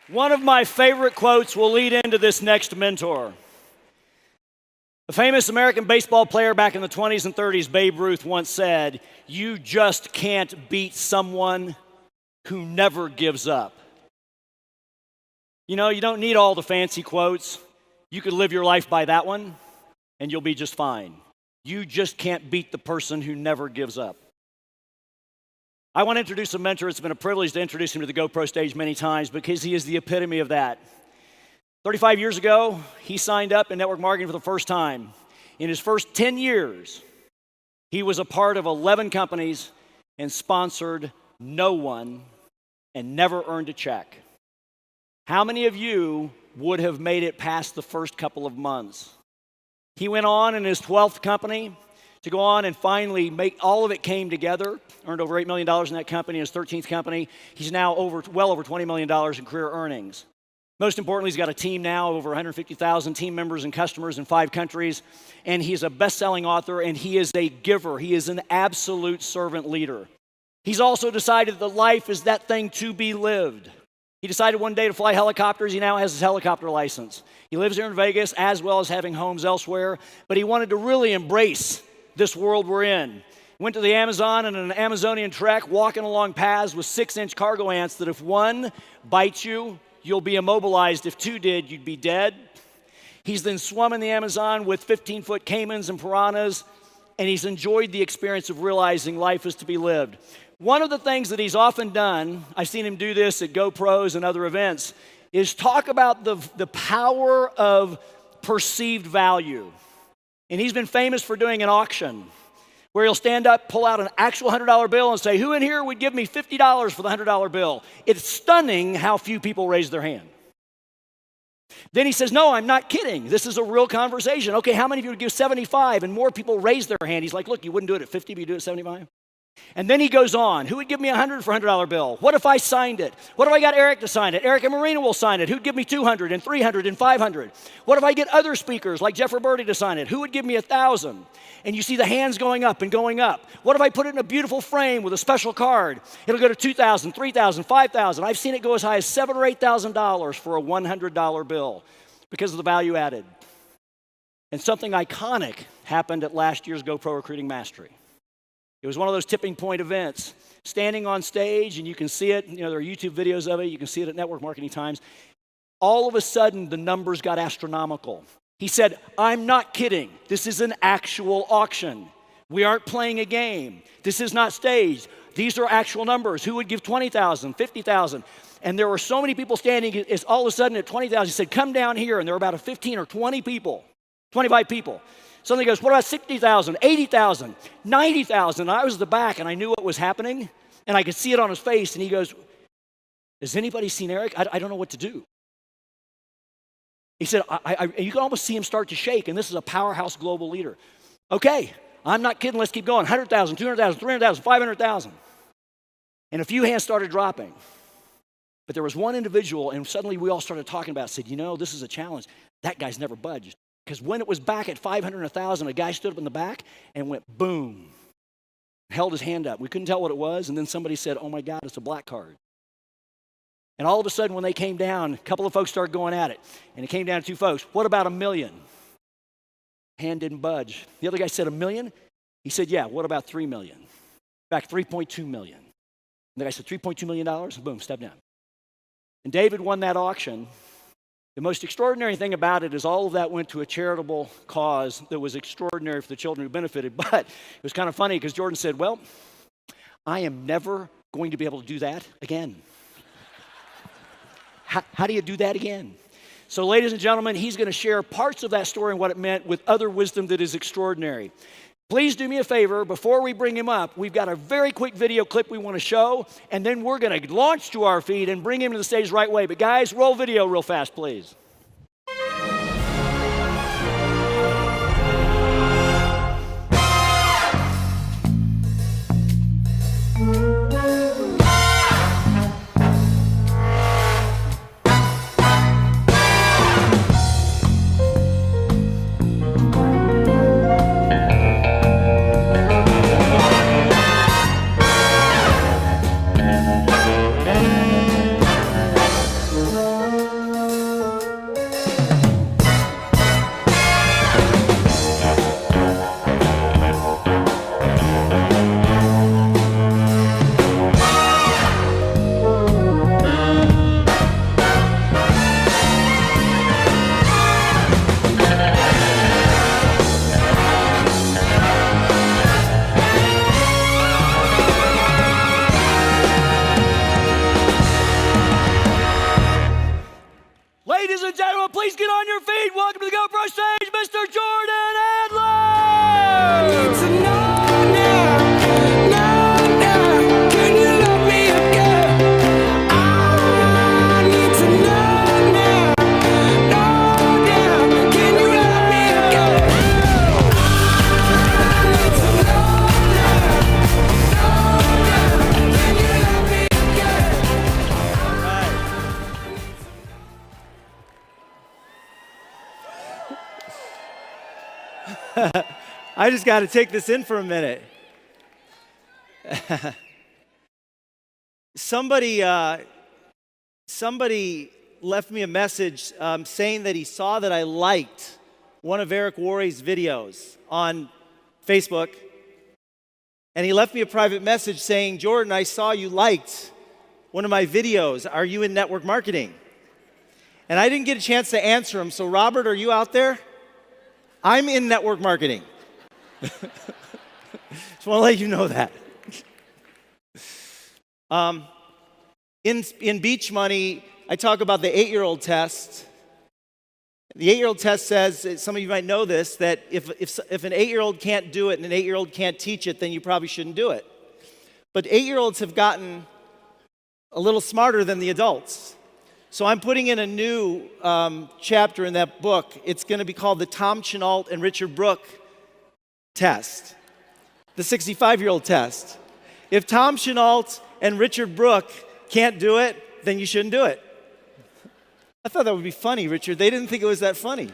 One of my favorite quotes will lead into this next mentor. A famous American baseball player back in the 20s and 30s, Babe Ruth, once said, "You just can't beat someone who never gives up." You know, you don't need all the fancy quotes. You could live your life by that one, and you'll be just fine. You just can't beat the person who never gives up. I want to introduce a mentor. It's been a privilege to introduce him to the GoPro stage many times because he is the epitome of that. 35 years ago, he signed up in network marketing for the first time. In his first 10 years, he was a part of 11 companies and sponsored no one and never earned a check. How many of you would have made it past the first couple of months? He went on in his 12th company to go on and finally make all of it came together, earned over $8 million in that company. His 13th company, he's now well over $20 million in career earnings. Most importantly, he's got a team now of over 150,000 team members and customers in 5 countries, and he's a best-selling author, and he is a giver. He is an absolute servant leader. He's also decided that life is that thing to be lived. He decided one day to fly helicopters. He now has his helicopter license. He lives here in Vegas as well as having homes elsewhere, but he wanted to really embrace this world we're in. Went to the Amazon in an Amazonian trek, walking along paths with 6-inch cargo ants that if one bites you, you'll be immobilized. If 2 did, you'd be dead. He's then swum in the Amazon with 15-foot caimans and piranhas, and he's enjoyed the experience of realizing life is to be lived. One of the things that he's often done, I've seen him do this at GoPros and other events, is talk about the power of perceived value. And he's been famous for doing an auction where he'll stand up, pull out an actual $100 bill and say, "Who in here would give me $50 for the $100 bill?" It's stunning how few people raise their hand. Then he says, "No, I'm not kidding. This is a real conversation. Okay, how many of you would give 75?" And more people raise their hand. He's like, "Look, you wouldn't do it at 50, but you do it at 75? And then he goes on, "Who would give me 100 for a $100 bill? What if I signed it? What if I got Eric to sign it? Eric and Marina will sign it. Who'd give me 200 and 300 and 500? What if I get other speakers like Jeff Roberti to sign it? Who would give me 1,000? And you see the hands going up and going up. What if I put it in a beautiful frame with a special card? It'll go to 2,000, 3,000, 5,000. I've seen it go as high as $7,000 or $8,000 for a $100 bill because of the value added. And something iconic happened at last year's GoPro Recruiting Mastery. It was one of those tipping point events, standing on stage, and you can see it. You know, there are YouTube videos of it. You can see it at Network Marketing Times. All of a sudden, the numbers got astronomical. He said, "I'm not kidding. This is an actual auction. We aren't playing a game. This is not staged. These are actual numbers. Who would give 20,000, 50,000? And there were so many people standing, it's all of a sudden at 20,000, he said, "Come down here." And there were about 15 or 20 people, 25 people. Somebody goes, "What about 60,000, 80,000, 90,000? I was at the back, and I knew what was happening, and I could see it on his face. And he goes, "Has anybody seen Eric? I don't know what to do." He said, you can almost see him start to shake, and this is a powerhouse global leader. "Okay, I'm not kidding. Let's keep going. 100,000, 200,000, 300,000, 500,000. And a few hands started dropping. But there was one individual, and suddenly we all started talking about it, said, "You know, this is a challenge. That guy's never budged." Because when it was back at 500 and 1,000, a guy stood up in the back and went boom, held his hand up. We couldn't tell what it was, and then somebody said, "Oh my God, it's a black card." And all of a sudden, when they came down, a couple of folks started going at it, and it came down to 2 folks. "What about $1 million?" Hand didn't budge. The other guy said, "$1 million?" He said, "Yeah, what about $3 million? In fact, $3.2 million. And the guy said, $3.2 million? Boom, step down. And David won that auction. The most extraordinary thing about it is all of that went to a charitable cause that was extraordinary for the children who benefited. But it was kind of funny because Jordan said, "Well, I am never going to be able to do that again." How do you do that again? So ladies and gentlemen, he's going to share parts of that story and what it meant with other wisdom that is extraordinary. Please do me a favor, before we bring him up, we've got a very quick video clip we want to show, and then we're going to launch to our feed and bring him to the stage right away. But guys, roll video real fast, please. Please get on your feet. Welcome to the GoPro stage, Mr. Jordan Adler. Need to know now, can you love me again? I need to know now, can you love me again? I need to know now, can you love me again? I just got to take this in for a minute. Somebody left me a message saying that he saw that I liked one of Eric Worre's videos on Facebook. And he left me a private message saying, Jordan, I saw you liked one of my videos. Are you in network marketing? And I didn't get a chance to answer him. So Robert, are you out there? I'm in network marketing. Just want to let you know that. In Beach Money, I talk about the 8-year-old test. The 8-year-old test says, some of you might know this, that if an 8-year-old can't do it and an 8-year-old can't teach it, then you probably shouldn't do it. But 8-year-olds have gotten a little smarter than the adults. So I'm putting in a new chapter in that book. It's going to be called the Tom Chenault and Richard Brooke test, the 65-year-old test. If Tom Chenault and Richard Brooke can't do it, then you shouldn't do it. I thought that would be funny, Richard. They didn't think it was that funny.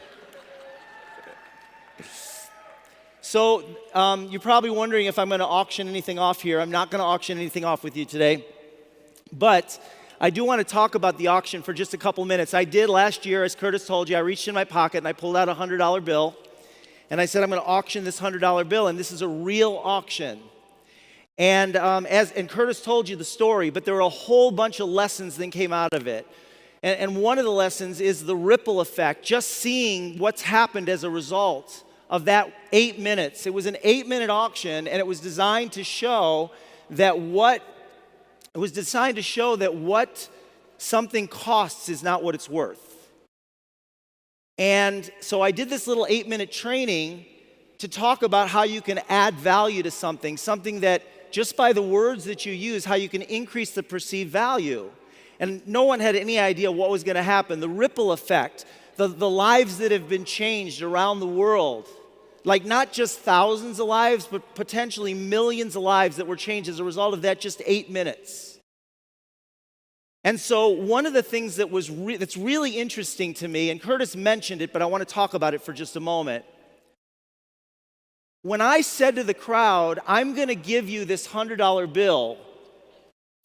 So you're probably wondering if I'm going to auction anything off here. I'm not going to auction anything off with you today. But I do want to talk about the auction for just a couple minutes. I did last year, as Curtis told you, I reached in my pocket and I pulled out a $100 bill. And I said, I'm going to auction this $100 bill, and this is a real auction. And Curtis told you the story, but there were a whole bunch of lessons that came out of it. And one of the lessons is the ripple effect, just seeing what's happened as a result of that 8 minutes. It was an 8-minute auction, and it was designed to show that what something costs is not what it's worth. And so I did this little 8-minute training to talk about how you can add value to something that just by the words that you use, how you can increase the perceived value. And no one had any idea what was going to happen. The ripple effect, the lives that have been changed around the world, like not just thousands of lives, but potentially millions of lives that were changed as a result of that just 8 minutes. And so one of the things that's really interesting to me, and Curtis mentioned it, but I want to talk about it for just a moment. When I said to the crowd, I'm going to give you this $100 bill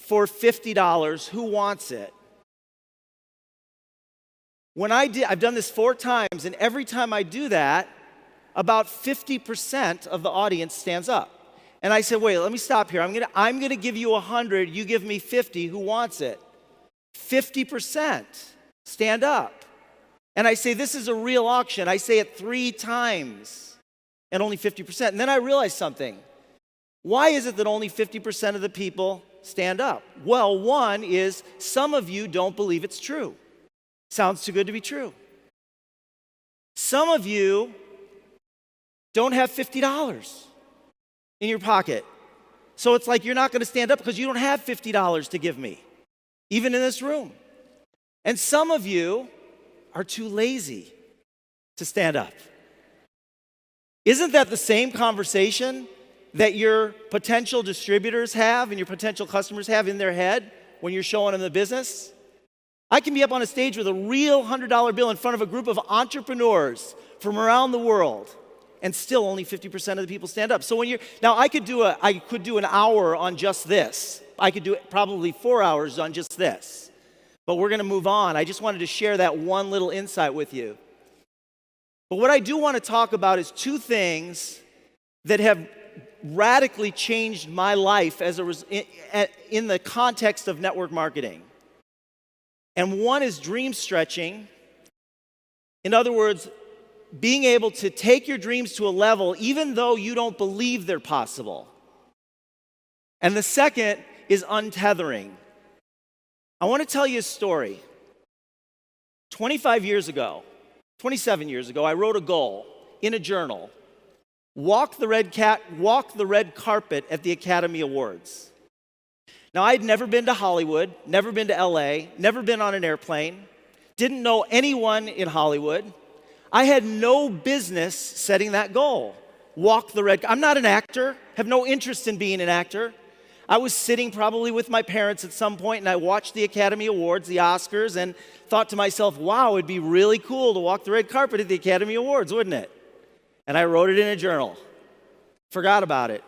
for $50, who wants it? I've done this 4 times, and every time I do that, about 50% of the audience stands up. And I said, wait, let me stop here. I'm going to give you 100, you give me 50, who wants it? 50% stand up. And I say, this is a real auction. I say it 3 times, and only 50%. And then I realized something. Why is it that only 50% of the people stand up? Well, one is some of you don't believe it's true. Sounds too good to be true. Some of you don't have $50 in your pocket. So it's like you're not going to stand up because you don't have $50 to give me, even in this room. And some of you are too lazy to stand up. Isn't that the same conversation that your potential distributors have and your potential customers have in their head when you're showing them the business? I can be up on a stage with a real $100 bill in front of a group of entrepreneurs from around the world, and still only 50% of the people stand up. So I could do an hour on just this. I could do probably 4 hours on just this. But we're going to move on. I just wanted to share that one little insight with you. But what I do want to talk about is 2 things that have radically changed my life in the context of network marketing. And one is dream stretching. In other words, being able to take your dreams to a level even though you don't believe they're possible. And the second is untethering. I want to tell you a story. 25 years ago, 27 years ago, I wrote a goal in a journal: walk the red carpet at the Academy Awards. Now, I'd never been to Hollywood, never been to LA, never been on an airplane, didn't know anyone in Hollywood. I had no business setting that goal. Walk the red. I'm not an actor, have no interest in being an actor. I was sitting probably with my parents at some point, and I watched the Academy Awards, the Oscars, and thought to myself, wow, it'd be really cool to walk the red carpet at the Academy Awards, wouldn't it? And I wrote it in a journal. Forgot about it.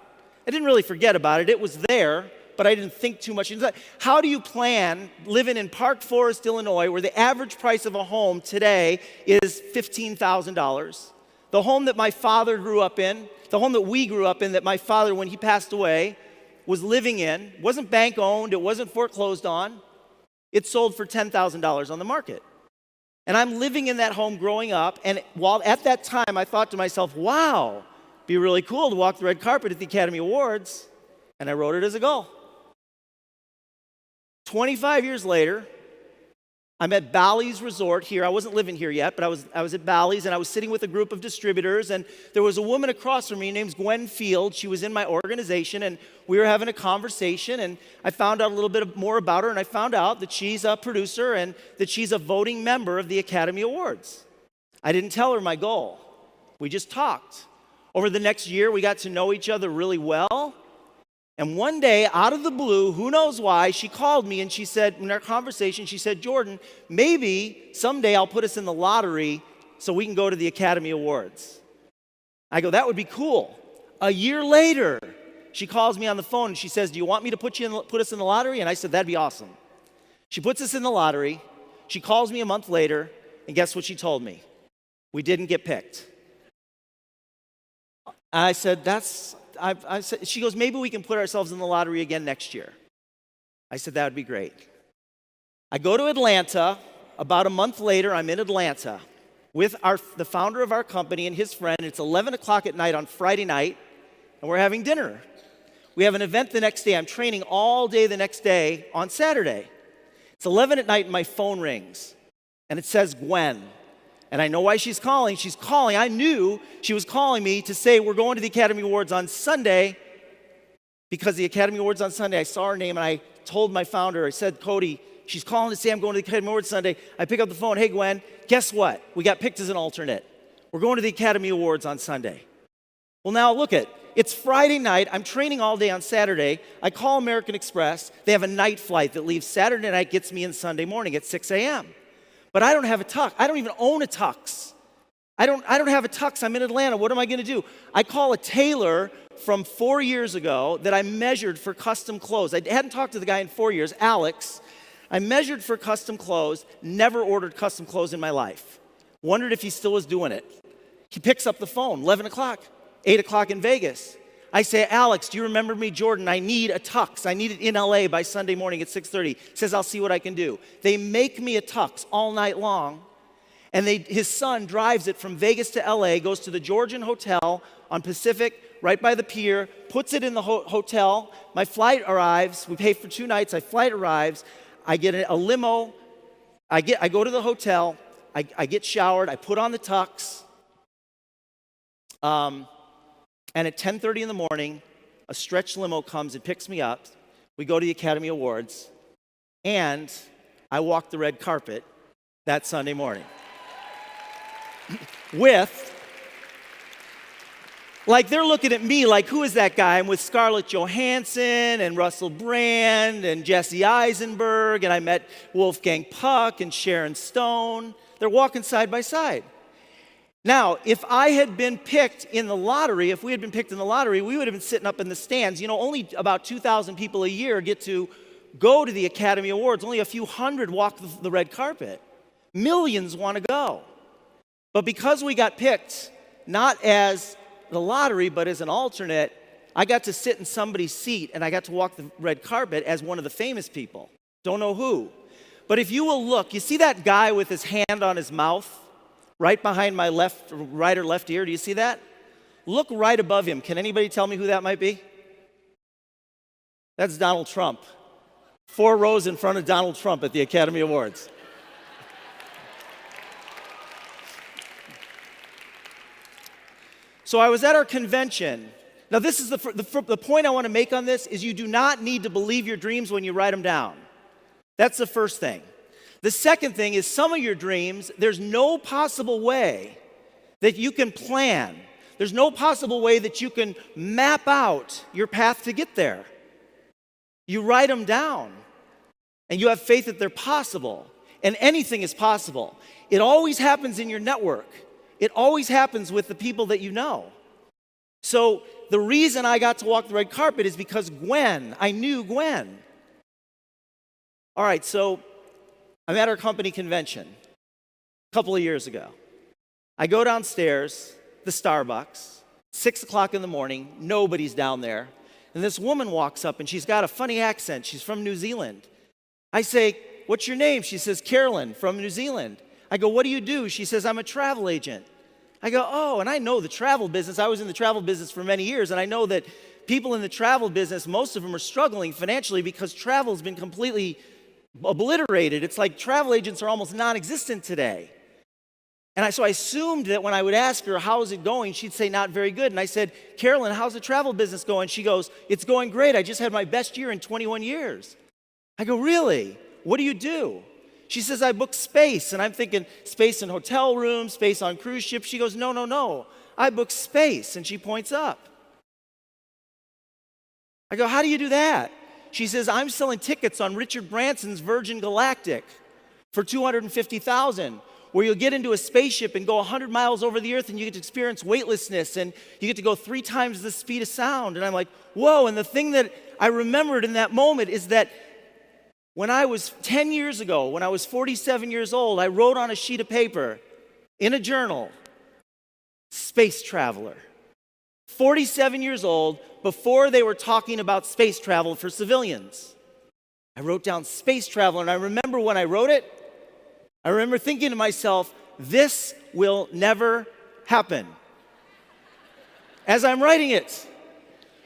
I didn't really forget about it. It was there, but I didn't think too much into that. How do you plan living in Park Forest, Illinois, where the average price of a home today is $15,000? The home that my father grew up in, the home that we grew up in, that my father, when he passed away, was living in, wasn't bank owned, it wasn't foreclosed on. It sold for $10,000 on the market. And I'm living in that home growing up, and while at that time I thought to myself, wow, it'd be really cool to walk the red carpet at the Academy Awards, and I wrote it as a goal. 25 years later, I'm at Bally's Resort here. I wasn't living here yet, but I was at Bally's, and I was sitting with a group of distributors, and there was a woman across from me named Gwen Field. She was in my organization, and we were having a conversation, and I found out a little bit more about her, and I found out that she's a producer and that she's a voting member of the Academy Awards. I didn't tell her my goal. We just talked. Over the next year, we got to know each other really well. And one day, out of the blue, who knows why, she called me and she said, in our conversation, she said, Jordan, maybe someday I'll put us in the lottery so we can go to the Academy Awards. I go, that would be cool. A year later, she calls me on the phone and she says, do you want me to put us in the lottery? And I said, that'd be awesome. She puts us in the lottery. She calls me a month later, and guess what she told me? We didn't get picked. I said, she goes, maybe we can put ourselves in the lottery again next year. I said, that would be great. I go to Atlanta. About a month later, I'm in Atlanta with the founder of our company and his friend. It's 11 o'clock at night on Friday night, and we're having dinner. We have an event the next day. I'm training all day the next day on Saturday. It's 11 at night, and my phone rings, and it says Gwen. And I know why she's calling. She's calling. I knew she was calling me to say we're going to the Academy Awards on Sunday, because the Academy Awards on Sunday, I saw her name and I told my founder, I said, Cody, she's calling to say I'm going to the Academy Awards Sunday. I pick up the phone, hey Gwen, guess what? We got picked as an alternate. We're going to the Academy Awards on Sunday. Well, now look it's Friday night. I'm training all day on Saturday. I call American Express. They have a night flight that leaves Saturday night, gets me in Sunday morning at 6 a.m. But I don't have a tux. I don't even own a tux. I don't have a tux. I'm in Atlanta. What am I going to do? I call a tailor from 4 years ago that I measured for custom clothes. I hadn't talked to the guy in 4 years, Alex. I measured for custom clothes, never ordered custom clothes in my life. Wondered if he still was doing it. He picks up the phone, 11 o'clock, 8 o'clock in Vegas. I say, Alex, do you remember me, Jordan? I need a tux. I need it in LA by Sunday morning at 6:30. He says, I'll see what I can do. They make me a tux all night long, and his son drives it from Vegas to LA, goes to the Georgian Hotel on Pacific, right by the pier, puts it in the hotel. My flight arrives. We pay for 2 nights. My flight arrives. I get a limo. I go to the hotel. I get showered. I put on the tux. And at 10:30 in the morning, a stretch limo comes and picks me up. We go to the Academy Awards, and I walk the red carpet that Sunday morning. They're looking at me like, who is that guy? I'm with Scarlett Johansson and Russell Brand and Jesse Eisenberg, and I met Wolfgang Puck and Sharon Stone. They're walking side by side. Now, if I had been picked in the lottery, we would have been sitting up in the stands. You know, only about 2,000 people a year get to go to the Academy Awards. Only a few hundred walk the red carpet. Millions want to go. But because we got picked, not as the lottery, but as an alternate, I got to sit in somebody's seat, and I got to walk the red carpet as one of the famous people. Don't know who. But if you will look, you see that guy with his hand on his mouth? Right behind my right or left ear, do you see that? Look right above him. Can anybody tell me who that might be? That's Donald Trump. 4 rows in front of Donald Trump at the Academy Awards. So I was at our convention. Now, this is the point I want to make on this is you do not need to believe your dreams when you write them down. That's the first thing. The second thing is some of your dreams, there's no possible way that you can plan. There's no possible way that you can map out your path to get there. You write them down, and you have faith that they're possible, and anything is possible. It always happens in your network. It always happens with the people that you know. So the reason I got to walk the red carpet is because I knew Gwen. All right, so I'm at our company convention a couple of years ago. I go downstairs, the Starbucks, 6 o'clock in the morning, nobody's down there. And this woman walks up and she's got a funny accent. She's from New Zealand. I say, "What's your name?" She says, "Carolyn, from New Zealand." I go, "What do you do?" She says, "I'm a travel agent." I go, "Oh," and I know the travel business. I was in the travel business for many years, and I know that people in the travel business, most of them are struggling financially because travel's been completely obliterated. It's like travel agents are almost non-existent today. And so I assumed that when I would ask her, "How's it going?" she'd say, "Not very good." And I said, "Carolyn, how's the travel business going?" She goes, "It's going great. I just had my best year in 21 years. I go, "Really? What do you do?" She says, "I book space." And I'm thinking, space in hotel rooms, space on cruise ships. She goes, No. I book space." And she points up. I go, "How do you do that?" She says, "I'm selling tickets on Richard Branson's Virgin Galactic for $250,000, where you'll get into a spaceship and go 100 miles over the earth and you get to experience weightlessness and you get to go 3 times the speed of sound." And I'm like, whoa. And the thing that I remembered in that moment is that when I was 10 years ago, when I was 47 years old, I wrote on a sheet of paper in a journal, "Space Traveler." 47 years old, before they were talking about space travel for civilians. I wrote down "Space Traveler," and I remember when I wrote it, I remember thinking to myself, this will never happen as I'm writing it.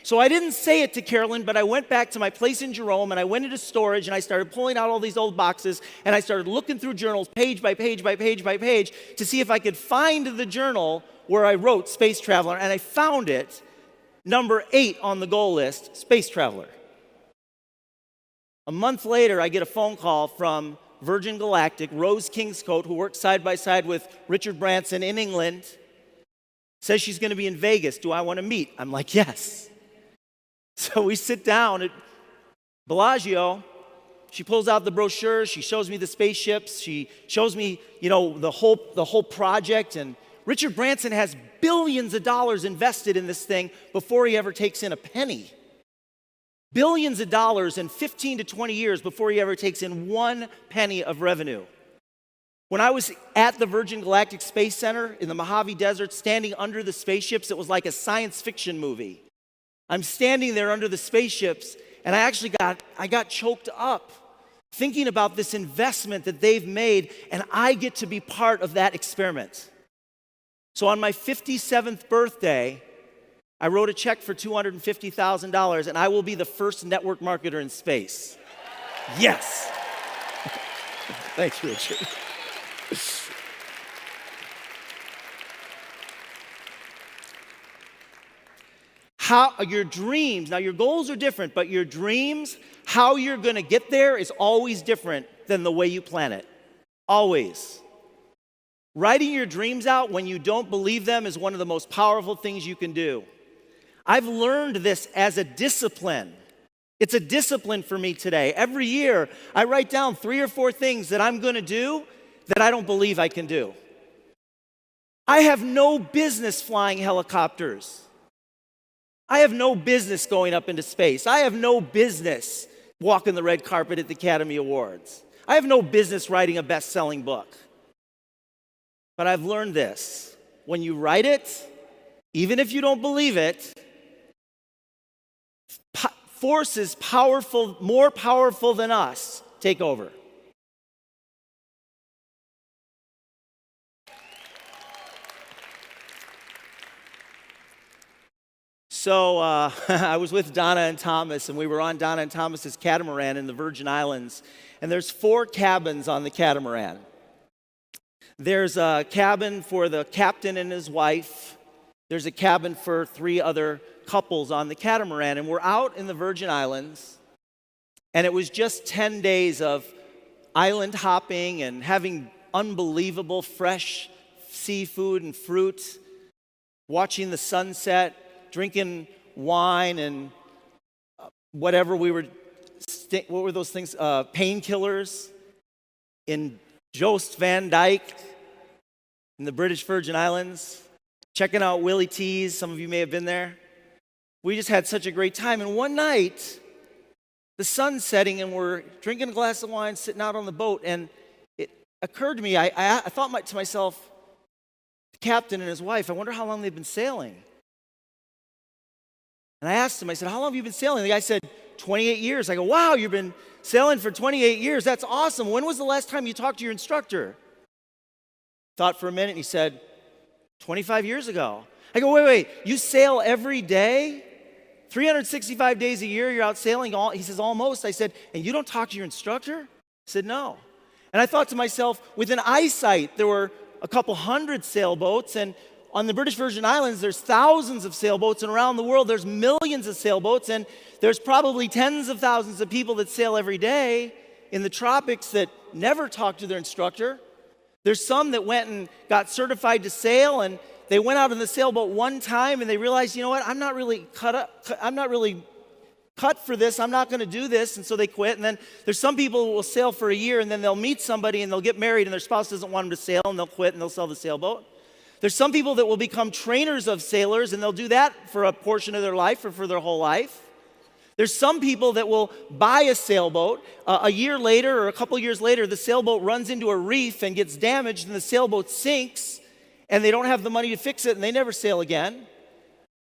So I didn't say it to Carolyn, but I went back to my place in Jerome and I went into storage and I started pulling out all these old boxes and I started looking through journals page by page by page by page to see if I could find the journal where I wrote "Space Traveler," and I found it, number 8 on the goal list, "Space Traveler." A month later, I get a phone call from Virgin Galactic, Rose Kingscote, who works side by side with Richard Branson in England, says she's going to be in Vegas. "Do I want to meet?" I'm like, "Yes." So we sit down at Bellagio. She pulls out the brochure. She shows me the spaceships. She shows me, the whole project. And Richard Branson has billions of dollars invested in this thing before he ever takes in a penny. Billions of dollars in 15 to 20 years before he ever takes in 1 penny of revenue. When I was at the Virgin Galactic Space Center in the Mojave Desert, standing under the spaceships, it was like a science fiction movie. I'm standing there under the spaceships, and I got choked up thinking about this investment that they've made, and I get to be part of that experiment. So on my 57th birthday, I wrote a check for $250,000, and I will be the first network marketer in space. Yes. Thanks, Richard. How your dreams, now your goals are different, but your dreams, how you're going to get there is always different than the way you plan it. Always. Writing your dreams out when you don't believe them is one of the most powerful things you can do. I've learned this as a discipline. It's a discipline for me today. Every year, I write down 3 or 4 things that I'm going to do that I don't believe I can do. I have no business flying helicopters. I have no business going up into space. I have no business walking the red carpet at the Academy Awards. I have no business writing a best-selling book. But I've learned this. When you write it, even if you don't believe it, forces more powerful than us take over. So I was with Donna and Thomas, and we were on Donna and Thomas's catamaran in the Virgin Islands. And there's 4 cabins on the catamaran. There's a cabin for the captain and his wife. There's a cabin for 3 other couples on the catamaran, and we're out in the Virgin Islands, and it was just 10 days of island hopping and having unbelievable fresh seafood and fruit, watching the sunset, drinking wine and whatever what were those things? Painkillers in Joost Van Dyke in the British Virgin Islands, checking out Willie T's. Some of you may have been there. We just had such a great time. And one night, the sun's setting, and we're drinking a glass of wine, sitting out on the boat, and it occurred to me, I thought to myself, the captain and his wife, I wonder how long they've been sailing. And I asked him, I said, how long have you been sailing? The guy said, 28 years. I go, wow, you've been sailing for 28 years. That's awesome. When was the last time you talked to your instructor? Thought for a minute, and he said, 25 years ago. I go, wait, you sail every day? 365 days a year, you're out sailing? He says, almost. I said, and you don't talk to your instructor? He said, no. And I thought to myself, within eyesight, there were a couple hundred sailboats, and on the British Virgin Islands, there's thousands of sailboats, and around the world, there's millions of sailboats, and there's probably tens of thousands of people that sail every day in the tropics that never talk to their instructor. There's some that went and got certified to sail, and they went out on the sailboat one time, and they realized, you know what, I'm not really cut for this, I'm not going to do this, and so they quit. And then there's some people who will sail for a year, and then they'll meet somebody, and they'll get married, and their spouse doesn't want them to sail, and they'll quit, and they'll sell the sailboat. There's some people that will become trainers of sailors, and they'll do that for a portion of their life or for their whole life. There's some people that will buy a sailboat. A year later or a couple years later, the sailboat runs into a reef and gets damaged, and the sailboat sinks, and they don't have the money to fix it, and they never sail again.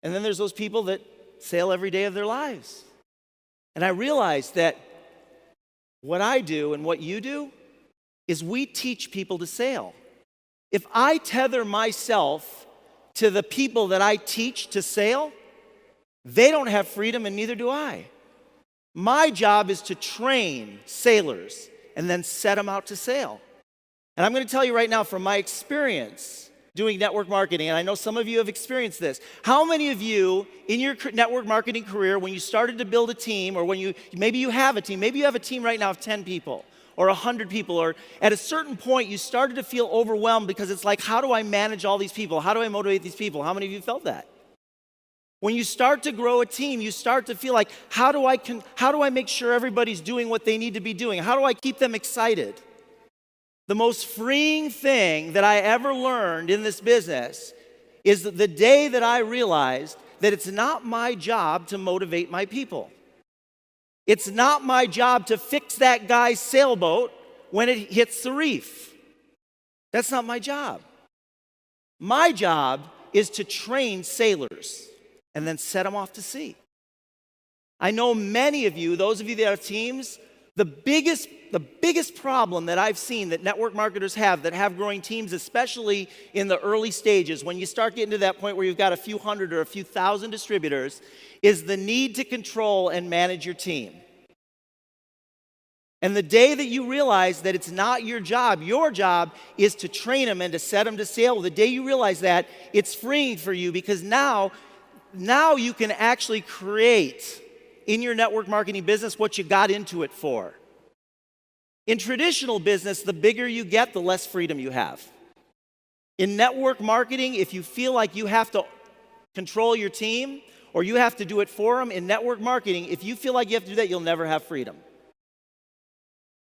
And then there's those people that sail every day of their lives. And I realized that what I do and what you do is we teach people to sail. If I tether myself to the people that I teach to sail, they don't have freedom, and neither do I. My job is to train sailors and then set them out to sail. And I'm going to tell you right now from my experience doing network marketing, and I know some of you have experienced this. How many of you in your network marketing career, when you started to build a team, or when maybe you have a team right now of 10 people, or 100 people, or at a certain point you started to feel overwhelmed because it's like, how do I manage all these people? How do I motivate these people? How many of you felt that? When you start to grow a team, you start to feel like, how do I make sure everybody's doing what they need to be doing? How do I keep them excited? The most freeing thing that I ever learned in this business is that the day that I realized that it's not my job to motivate my people. It's not my job to fix that guy's sailboat when it hits the reef. That's not my job. My job is to train sailors and then set them off to sea. I know many of you, those of you that have teams, the biggest problem that I've seen that network marketers have that have growing teams, especially in the early stages, when you start getting to that point where you've got a few hundred or a few thousand distributors, is the need to control and manage your team. And the day that you realize that it's not your job is to train them and to set them to sail. The day you realize that, it's freeing for you, because now you can actually create in your network marketing business what you got into it for. In traditional business, the bigger you get, the less freedom you have. In network marketing, if you feel like you have to control your team or you have to do it for them, in network marketing, if you feel like you have to do that, you'll never have freedom.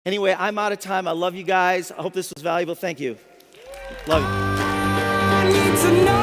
Anyway, I'm out of time. I love you guys. I hope this was valuable. Thank you. Love you. I need to know.